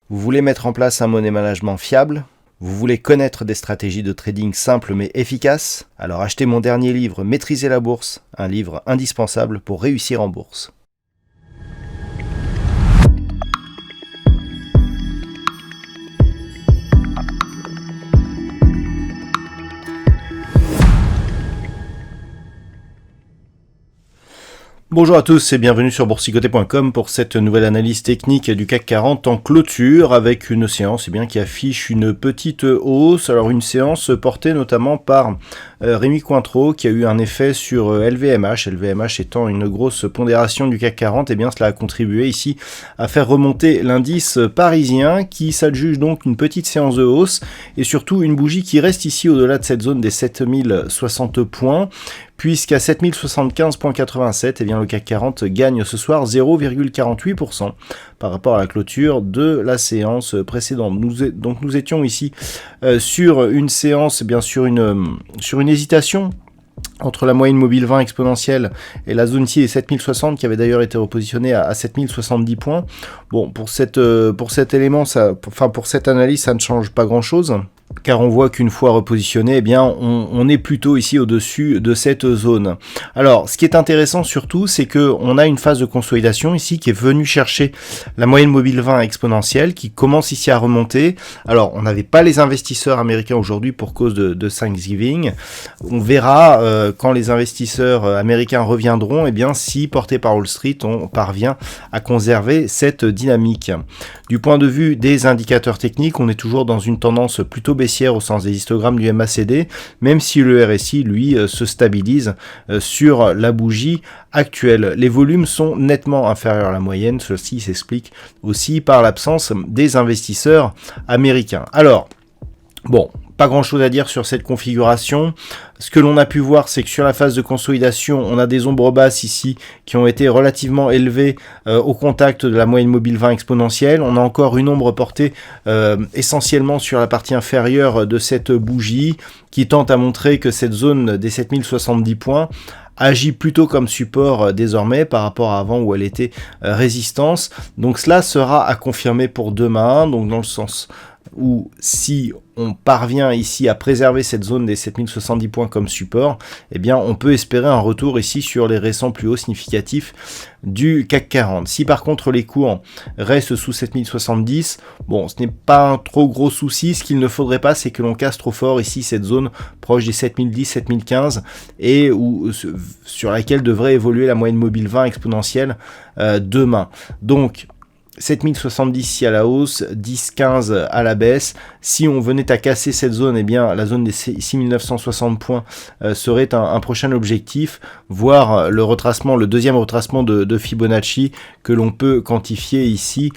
Vous voulez mettre en place un money management fiable? Vous voulez connaître des stratégies de trading simples mais efficaces? Alors achetez mon dernier livre, Maîtriser la bourse, un livre indispensable pour réussir en bourse. Bonjour à tous et bienvenue sur boursicoté.com pour cette nouvelle analyse technique du CAC 40 en clôture avec une séance qui affiche une petite hausse. Alors une séance portée notamment par Rémi Cointreau qui a eu un effet sur LVMH. LVMH étant une grosse pondération du CAC 40, cela a contribué ici à faire remonter l'indice parisien qui s'adjuge donc une petite séance de hausse et surtout une bougie qui reste ici au-delà de cette zone des 7060 points. Puisqu'à 7075,87, le CAC 40 gagne ce soir 0,48% par rapport à la clôture de la séance précédente. Nous étions ici sur une séance, sur une hésitation entre la moyenne mobile 20 exponentielle et la zone ici des 7060 qui avait d'ailleurs été repositionnée à 7070 points. Bon, pour cet élément, pour cette analyse, ça ne change pas grand-chose. Car on voit qu'une fois repositionné, on est plutôt ici au-dessus de cette zone. Alors, ce qui est intéressant surtout, c'est qu'on a une phase de consolidation ici qui est venue chercher la moyenne mobile 20 exponentielle, qui commence ici à remonter. Alors, on n'avait pas les investisseurs américains aujourd'hui pour cause de Thanksgiving. On verra quand les investisseurs américains reviendront, si porté par Wall Street, on parvient à conserver cette dynamique. Du point de vue des indicateurs techniques, on est toujours dans une tendance plutôt baissière au sens des histogrammes du MACD, même si le RSI, lui, se stabilise sur la bougie actuelle. Les volumes sont nettement inférieurs à la moyenne, ceci s'explique aussi par l'absence des investisseurs américains. Alors, bon, pas grand chose à dire sur cette configuration. Ce que l'on a pu voir, c'est que sur la phase de consolidation, on a des ombres basses ici qui ont été relativement élevées au contact de la moyenne mobile 20 exponentielle. On a encore une ombre portée essentiellement sur la partie inférieure de cette bougie qui tente à montrer que cette zone des 7070 points agit plutôt comme support désormais par rapport à avant où elle était résistance. Donc cela sera à confirmer pour demain, donc dans le sens où si on parvient ici à préserver cette zone des 7070 points comme support, on peut espérer un retour ici sur les récents plus hauts significatifs du CAC 40. Si par contre les cours restent sous 7070, bon, ce n'est pas un trop gros souci. Ce qu'il ne faudrait pas, c'est que l'on casse trop fort ici cette zone proche des 7010, 7015 et sur laquelle devrait évoluer la moyenne mobile 20 exponentielle demain. Donc 7070 ici à la hausse, 10-15 à la baisse. Si on venait à casser cette zone, la zone des 6960 points serait un prochain objectif, voire le deuxième retracement de Fibonacci que l'on peut quantifier ici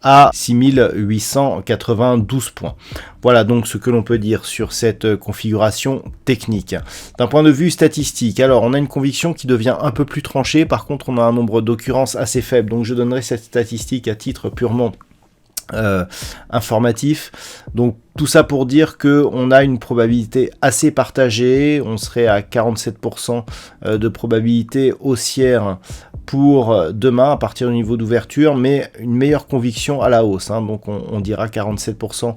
à 6892 points. Voilà donc ce que l'on peut dire sur cette configuration technique. D'un point de vue statistique, alors on a une conviction qui devient un peu plus tranchée, par contre on a un nombre d'occurrences assez faible, donc je donnerai cette statistique à titre purement informatif. Donc tout ça pour dire que on a une probabilité assez partagée, on serait à 47% de probabilité haussière pour demain à partir du niveau d'ouverture, mais une meilleure conviction à la hausse, donc on dira 47%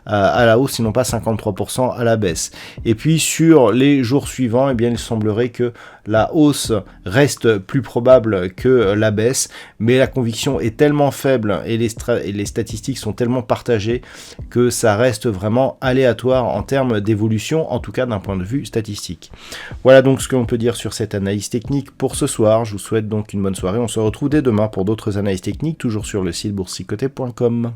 à la hausse, sinon pas 53% à la baisse. Et puis sur les jours suivants, il semblerait que la hausse reste plus probable que la baisse, mais la conviction est tellement faible et les statistiques sont tellement partagées que ça reste vraiment aléatoire en termes d'évolution, en tout cas d'un point de vue statistique. Voilà donc ce que l'on peut dire sur cette analyse technique pour ce soir. Je vous souhaite donc une bonne soirée. On se retrouve dès demain pour d'autres analyses techniques, toujours sur le site boursicoté.com.